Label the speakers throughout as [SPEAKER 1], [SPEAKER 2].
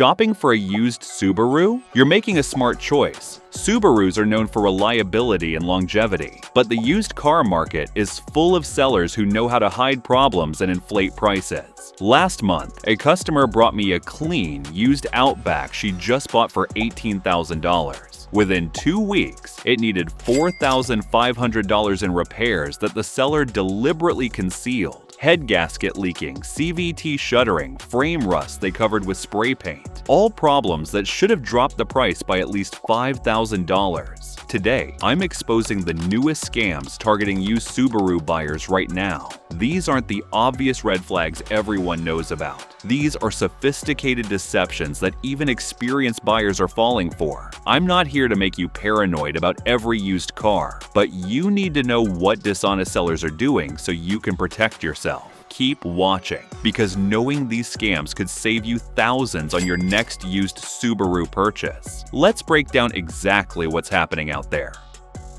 [SPEAKER 1] Shopping for a used Subaru? You're making a smart choice. Subarus are known for reliability and longevity, but the used car market is full of sellers who know how to hide problems and inflate prices. Last month, a customer brought me a clean, used Outback she just bought for $18,000. Within 2 weeks, it needed $4,500 in repairs that the seller deliberately concealed. Head gasket leaking, CVT shuddering, frame rust they covered with spray paint. All problems that should have dropped the price by at least $5,000. Today, I'm exposing the newest scams targeting used Subaru buyers right now. These aren't the obvious red flags everyone knows about. These are sophisticated deceptions that even experienced buyers are falling for. I'm not here to make you paranoid about every used car, but you need to know what dishonest sellers are doing so you can protect yourself. Keep watching, because knowing these scams could save you thousands on your next used Subaru purchase. Let's break down exactly what's happening out there.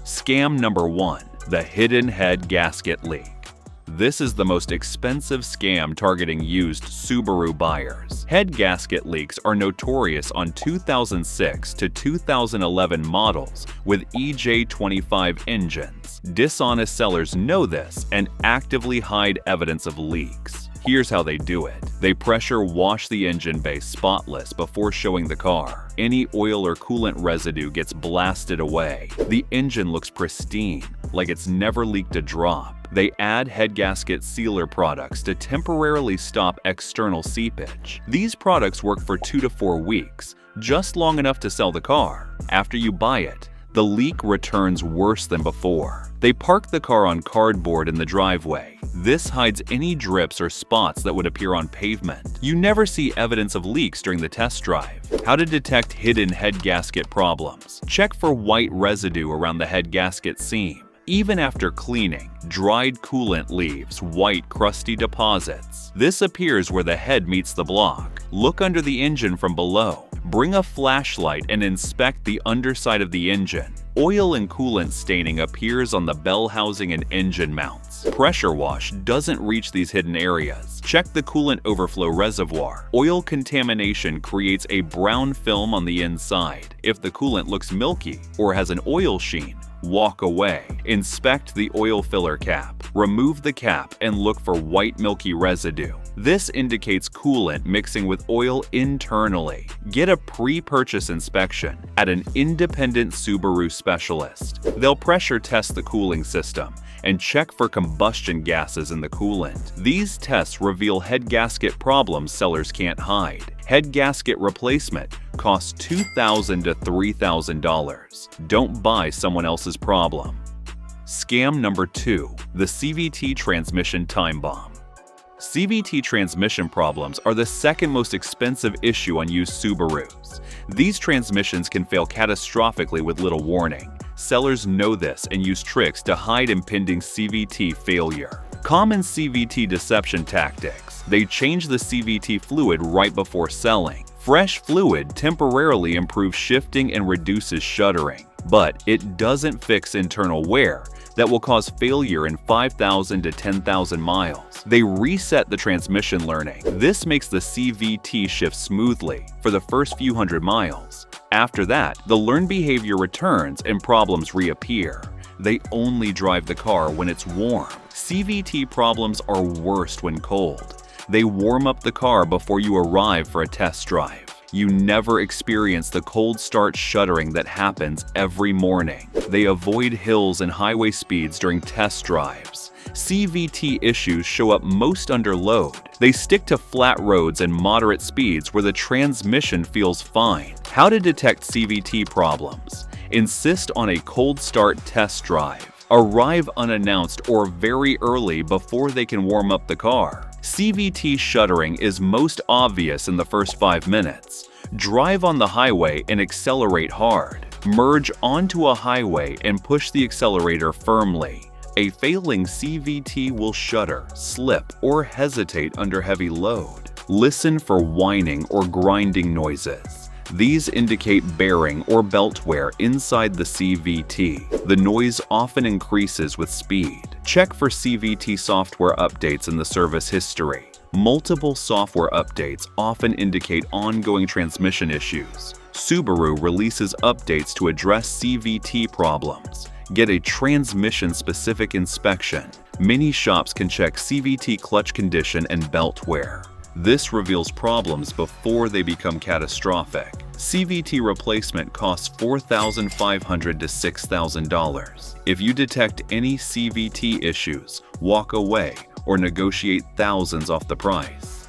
[SPEAKER 1] Scam number 1. The hidden head gasket leak. This is the most expensive scam targeting used Subaru buyers. Head gasket leaks are notorious on 2006 to 2011 models with EJ25 engines. Dishonest sellers know this and actively hide evidence of leaks. Here's how they do it. They pressure wash the engine bay spotless before showing the car. Any oil or coolant residue gets blasted away. The engine looks pristine, like it's never leaked a drop. They add head gasket sealer products to temporarily stop external seepage. These products work for 2 to 4 weeks, just long enough to sell the car. After you buy it, the leak returns worse than before. They park the car on cardboard in the driveway. This hides any drips or spots that would appear on pavement. You never see evidence of leaks during the test drive. How to detect hidden head gasket problems. Check for white residue around the head gasket seam. Even after cleaning, dried coolant leaves white, crusty deposits. This appears where the head meets the block. Look under the engine from below. Bring a flashlight and inspect the underside of the engine. Oil and coolant staining appears on the bell housing and engine mounts. Pressure wash doesn't reach these hidden areas. Check the coolant overflow reservoir. Oil contamination creates a brown film on the inside. If the coolant looks milky or has an oil sheen, walk away. Inspect the oil filler cap. Remove the cap and look for white milky residue. This indicates coolant mixing with oil internally. Get a pre-purchase inspection at an independent Subaru specialist. They'll pressure test the cooling system and check for combustion gases in the coolant. These tests reveal head gasket problems sellers can't hide. Head gasket replacement costs $2,000 to $3,000. Don't buy someone else's problem. Scam number 2. The CVT transmission time bomb. CVT transmission problems are the second most expensive issue on used Subarus. These transmissions can fail catastrophically with little warning. Sellers know this and use tricks to hide impending CVT failure. Common CVT deception tactics. They change the CVT fluid right before selling. Fresh fluid temporarily improves shifting and reduces shuddering, but it doesn't fix internal wear that will cause failure in 5,000 to 10,000 miles. They reset the transmission learning. This makes the CVT shift smoothly for the first few hundred miles. After that, the learned behavior returns and problems reappear. They only drive the car when it's warm. CVT problems are worst when cold. They warm up the car before you arrive for a test drive. You never experience the cold start shuddering that happens every morning. They avoid hills and highway speeds during test drives. CVT issues show up most under load. They stick to flat roads and moderate speeds where the transmission feels fine. How to detect CVT problems. Insist on a cold start test drive. Arrive unannounced or very early before they can warm up the car. CVT shuddering is most obvious in the first 5 minutes. Drive on the highway and accelerate hard. Merge onto a highway and push the accelerator firmly. A failing CVT will shudder, slip, or hesitate under heavy load. Listen for whining or grinding noises. These indicate bearing or belt wear inside the CVT. The noise often increases with speed. Check for CVT software updates in the service history. Multiple software updates often indicate ongoing transmission issues. Subaru releases updates to address CVT problems. Get a transmission-specific inspection. Many shops can check CVT clutch condition and belt wear. This reveals problems before they become catastrophic. CVT replacement costs $4,500 to $6,000. If you detect any CVT issues, walk away or negotiate thousands off the price.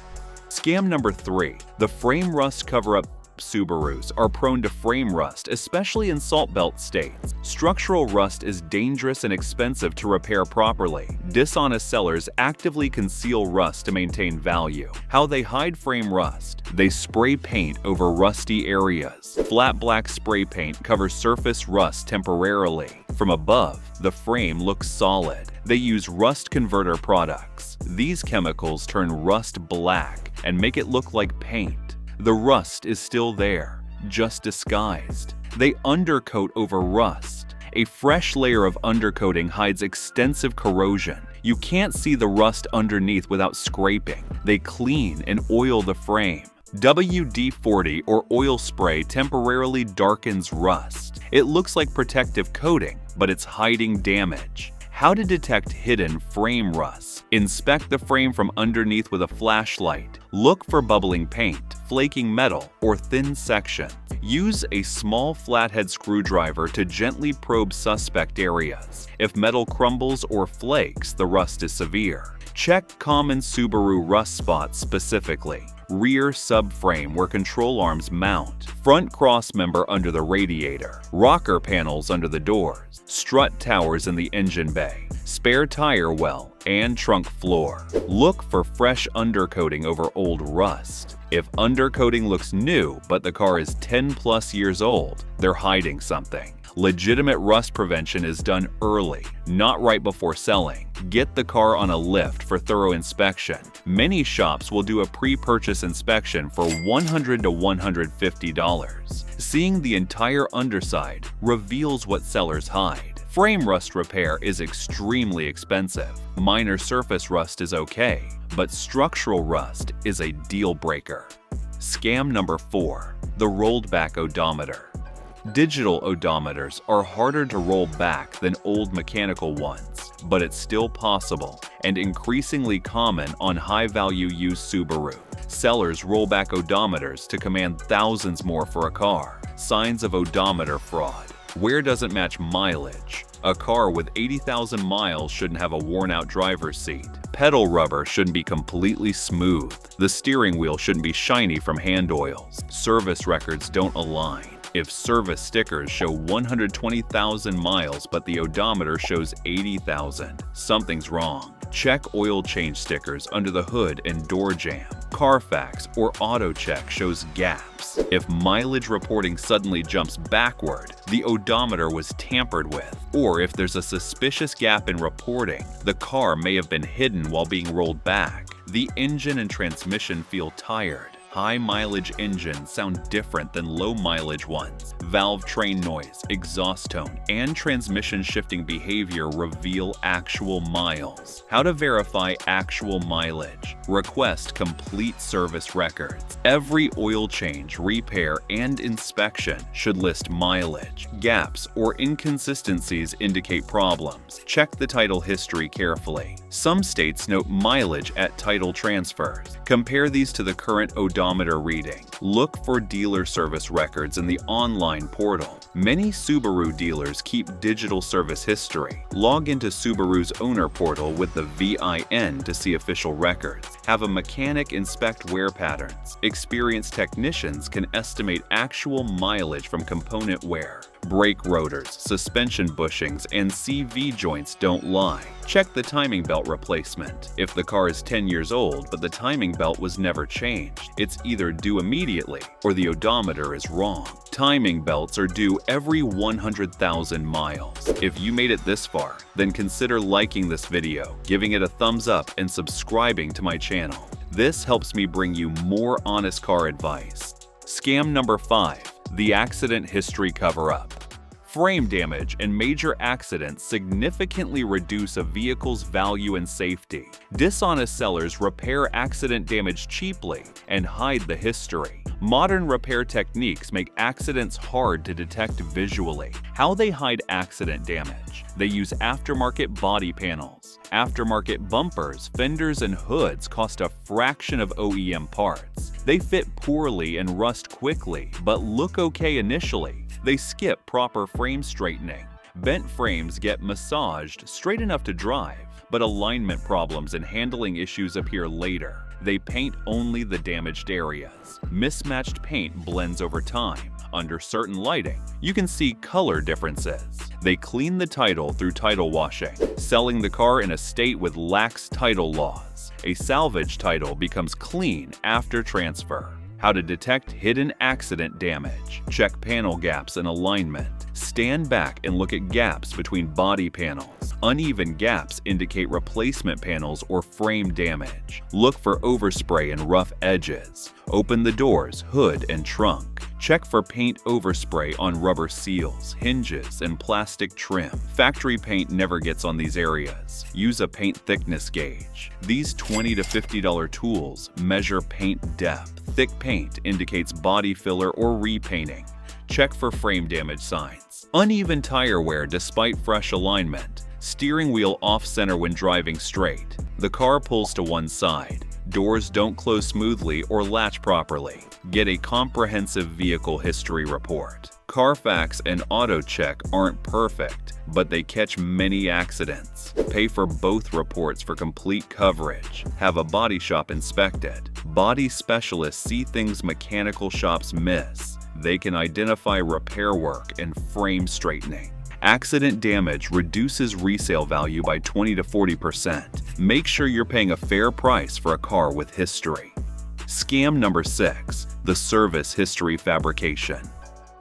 [SPEAKER 1] Scam number 3. The frame rust cover-up. Subarus are prone to frame rust, especially in salt belt states. Structural rust is dangerous and expensive to repair properly. Dishonest sellers actively conceal rust to maintain value. How they hide frame rust: they spray paint over rusty areas. Flat black spray paint covers surface rust temporarily. From above, the frame looks solid. They use rust converter products. These chemicals turn rust black and make it look like paint. The rust is still there, just disguised. They undercoat over rust. A fresh layer of undercoating hides extensive corrosion. You can't see the rust underneath without scraping. They clean and oil the frame. WD-40 or oil spray temporarily darkens rust. It looks like protective coating, but it's hiding damage. How to detect hidden frame rust: inspect the frame from underneath with a flashlight. Look for bubbling paint, flaking metal, or thin sections. Use a small flathead screwdriver to gently probe suspect areas. If metal crumbles or flakes, the rust is severe. Check common Subaru rust spots specifically: rear subframe where control arms mount, front crossmember under the radiator, rocker panels under the doors, strut towers in the engine bay, spare tire well, and trunk floor. Look for fresh undercoating over old rust. If undercoating looks new but the car is 10+ years old, they're hiding something. Legitimate rust prevention is done early, not right before selling. Get the car on a lift for thorough inspection. Many shops will do a pre-purchase inspection for $100 to $150. Seeing the entire underside reveals what sellers hide. Frame rust repair is extremely expensive. Minor surface rust is okay, but structural rust is a deal breaker. Scam number 4. The rolled back odometer. Digital odometers are harder to roll back than old mechanical ones, but it's still possible and increasingly common on high-value used Subaru. Sellers roll back odometers to command thousands more for a car. Signs of odometer fraud: wear doesn't match mileage. A car with 80,000 miles shouldn't have a worn-out driver's seat. Pedal rubber shouldn't be completely smooth. The steering wheel shouldn't be shiny from hand oils. Service records don't align. If service stickers show 120,000 miles but the odometer shows 80,000, something's wrong. Check oil change stickers under the hood and door jamb. Carfax or AutoCheck shows gaps. If mileage reporting suddenly jumps backward, the odometer was tampered with. Or if there's a suspicious gap in reporting, the car may have been hidden while being rolled back. The engine and transmission feel tired. High-mileage engines sound different than low-mileage ones. Valve train noise, exhaust tone, and transmission shifting behavior reveal actual miles. How to verify actual mileage: request complete service records. Every oil change, repair, and inspection should list mileage. Gaps or inconsistencies indicate problems. Check the title history carefully. Some states note mileage at title transfers. Compare these to the current odometer reading. Look for dealer service records in the online portal. Many Subaru dealers keep digital service history. Log into Subaru's owner portal with the VIN to see official records. Have a mechanic inspect wear patterns. Experienced technicians can estimate actual mileage from component wear. Brake rotors, suspension bushings, and CV joints don't lie. Check the timing belt replacement. If the car is 10 years old but the timing belt was never changed, it's either due immediately or the odometer is wrong. Timing belts are due every 100,000 miles. If you made it this far, then consider liking this video, giving it a thumbs up, and subscribing to my channel. This helps me bring you more honest car advice. Scam number 5. The accident history cover-up. Frame damage and major accidents significantly reduce a vehicle's value and safety. Dishonest sellers repair accident damage cheaply and hide the history. Modern repair techniques make accidents hard to detect visually. How they hide accident damage? They use aftermarket body panels. Aftermarket bumpers, fenders, and hoods cost a fraction of OEM parts. They fit poorly and rust quickly, but look okay initially. They skip proper frame straightening. Bent frames get massaged straight enough to drive, but alignment problems and handling issues appear later. They paint only the damaged areas. Mismatched paint blends over time. Under certain lighting, you can see color differences. They clean the title through title washing, selling the car in a state with lax title laws. A salvage title becomes clean after transfer. How to detect hidden accident damage. Check panel gaps and alignment. Stand back and look at gaps between body panels. Uneven gaps indicate replacement panels or frame damage. Look for overspray and rough edges. Open the doors, hood, and trunk. Check for paint overspray on rubber seals, hinges, and plastic trim. Factory paint never gets on these areas. Use a paint thickness gauge. These $20 to $50 tools measure paint depth. Thick paint indicates body filler or repainting. Check for frame damage signs. Uneven tire wear despite fresh alignment. Steering wheel off-center when driving straight. The car pulls to one side. Doors don't close smoothly or latch properly. Get a comprehensive vehicle history report. Carfax and AutoCheck aren't perfect, but they catch many accidents. Pay for both reports for complete coverage. Have a body shop inspected. Body specialists see things mechanical shops miss. They can identify repair work and frame straightening. Accident damage reduces resale value by 20 to 40%. Make sure you're paying a fair price for a car with history. Scam number 6, the service history fabrication.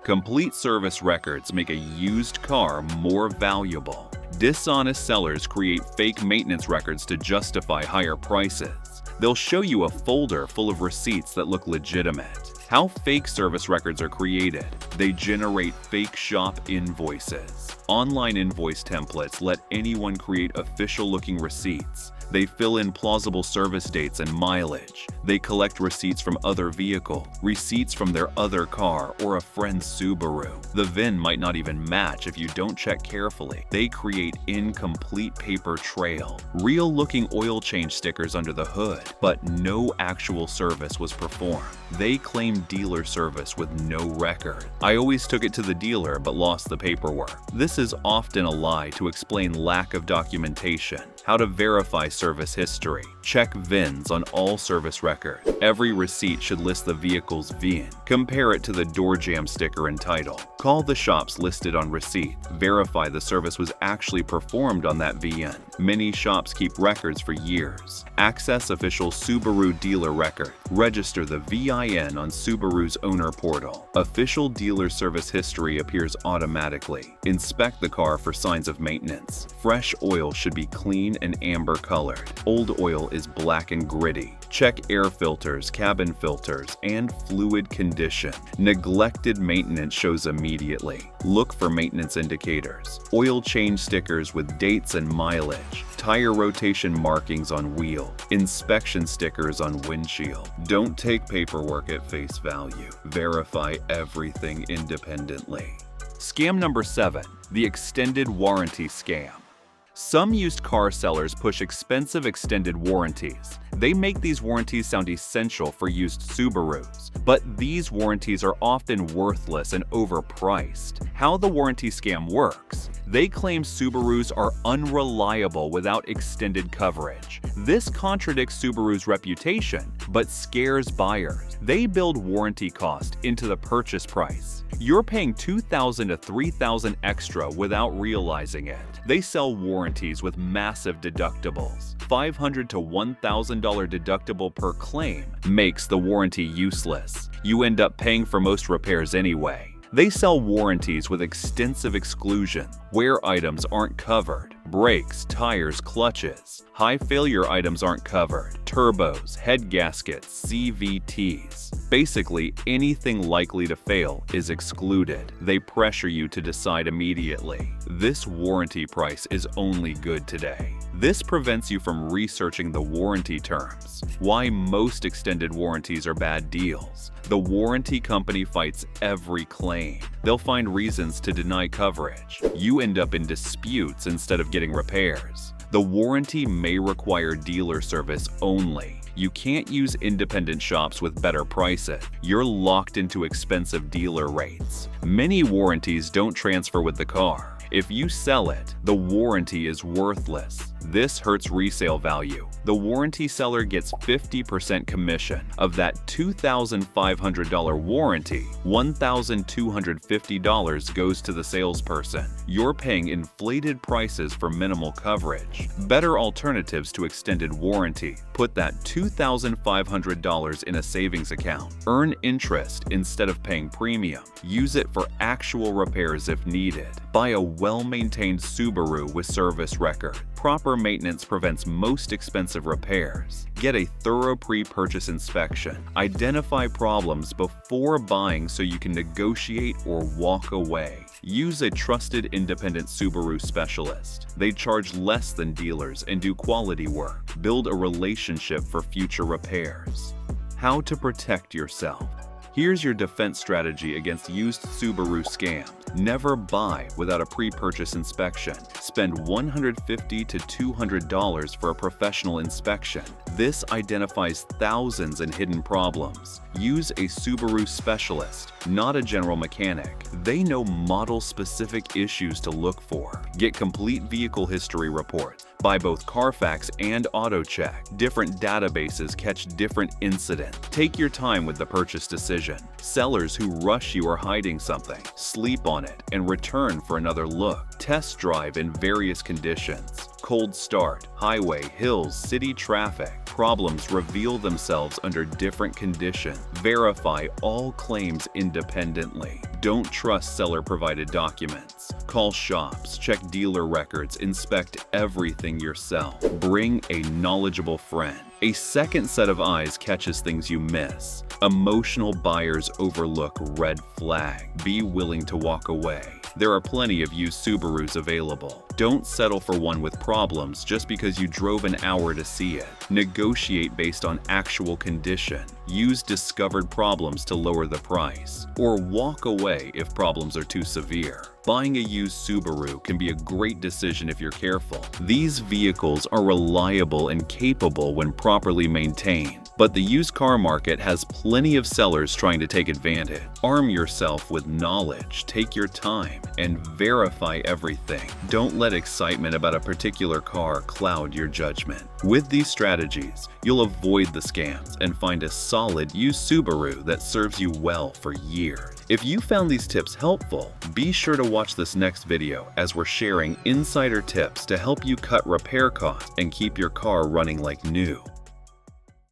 [SPEAKER 1] Complete service records make a used car more valuable. Dishonest sellers create fake maintenance records to justify higher prices. They'll show you a folder full of receipts that look legitimate. How fake service records are created. They generate fake shop invoices. Online invoice templates let anyone create official-looking receipts. They fill in plausible service dates and mileage. They collect receipts from other vehicles, receipts from their other car or a friend's Subaru. The VIN might not even match if you don't check carefully. They create incomplete paper trail. Real-looking oil change stickers under the hood, but no actual service was performed. They claim dealer service with no record. I always took it to the dealer but lost the paperwork. This is often a lie to explain lack of documentation. How to verify service history. Check VINs on all service records. Every receipt should list the vehicle's VIN. Compare it to the door jamb sticker and title. Call the shops listed on receipt. Verify the service was actually performed on that VIN. Many shops keep records for years. Access official Subaru dealer record. Register the VIN on Subaru's owner portal. Official dealer service history appears automatically. Inspect the car for signs of maintenance. Fresh oil should be clean and amber colored. Old oil is black and gritty. Check air filters, cabin filters, and fluid condition. Neglected maintenance shows immediately. Look for maintenance indicators. Oil change stickers with dates and mileage. Tire rotation markings on wheel. Inspection stickers on windshield. Don't take paperwork at face value. Verify everything independently. Scam number 7, the extended warranty scam. Some used car sellers push expensive extended warranties. They make these warranties sound essential for used Subarus, but these warranties are often worthless and overpriced. How the warranty scam works. They claim Subarus are unreliable without extended coverage. This contradicts Subaru's reputation, but scares buyers. They build warranty cost into the purchase price. You're paying $2,000 to $3,000 extra without realizing it. They sell warranties with massive deductibles. $500 to $1,000 deductible per claim makes the warranty useless. You end up paying for most repairs anyway. They sell warranties with extensive exclusion. Wear items aren't covered. brakes, tires, clutches. High failure items aren't covered. Turbos, head gaskets, CVTs. Basically, anything likely to fail is excluded. They pressure you to decide immediately. This warranty price is only good today. This prevents you from researching the warranty terms. Why most extended warranties are bad deals. The warranty company fights every claim. They'll find reasons to deny coverage. You end up in disputes instead of getting repairs. The warranty may require dealer service only. You can't use independent shops with better prices. You're locked into expensive dealer rates. Many warranties don't transfer with the car. If you sell it, the warranty is worthless. This hurts resale value. The warranty seller gets 50% commission. Of that $2,500 warranty, $1,250 goes to the salesperson. You're paying inflated prices for minimal coverage. Better alternatives to extended warranty. Put that $2,500 in a savings account. Earn interest instead of paying premium. Use it for actual repairs if needed. Buy a well-maintained Subaru with service record. Proper maintenance prevents most expensive repairs. Get a thorough pre-purchase inspection. Identify problems before buying so you can negotiate or walk away. Use a trusted independent Subaru specialist. They charge less than dealers and do quality work. Build a relationship for future repairs. How to protect yourself. Here's your defense strategy against used Subaru scams. Never buy without a pre-purchase inspection. Spend $150 to $200 for a professional inspection. This identifies thousands in hidden problems. Use a Subaru specialist, not a general mechanic. They know model-specific issues to look for. Get complete vehicle history reports. Buy both Carfax and AutoCheck. Different databases catch different incidents. Take your time with the purchase decision. Sellers who rush you are hiding something. Sleep on it and return for another look. Test drive in various conditions. Cold start, highway, hills, city traffic. Problems reveal themselves under different conditions. Verify all claims independently. Don't trust seller-provided documents. Call shops, check dealer records, inspect everything yourself. Bring a knowledgeable friend. A second set of eyes catches things you miss. Emotional buyers overlook red flag. Be willing to walk away. There are plenty of used Subarus available. Don't settle for one with problems just because you drove an hour to see it. Negotiate based on actual condition. Use discovered problems to lower the price. Or walk away if problems are too severe. Buying a used Subaru can be a great decision if you're careful. These vehicles are reliable and capable when properly maintained. But the used car market has plenty of sellers trying to take advantage. Arm yourself with knowledge, take your time, and verify everything. Don't let excitement about a particular car cloud your judgment. With these strategies, you'll avoid the scams and find a solid used Subaru that serves you well for years. If you found these tips helpful, be sure to watch this next video as we're sharing insider tips to help you cut repair costs and keep your car running like new.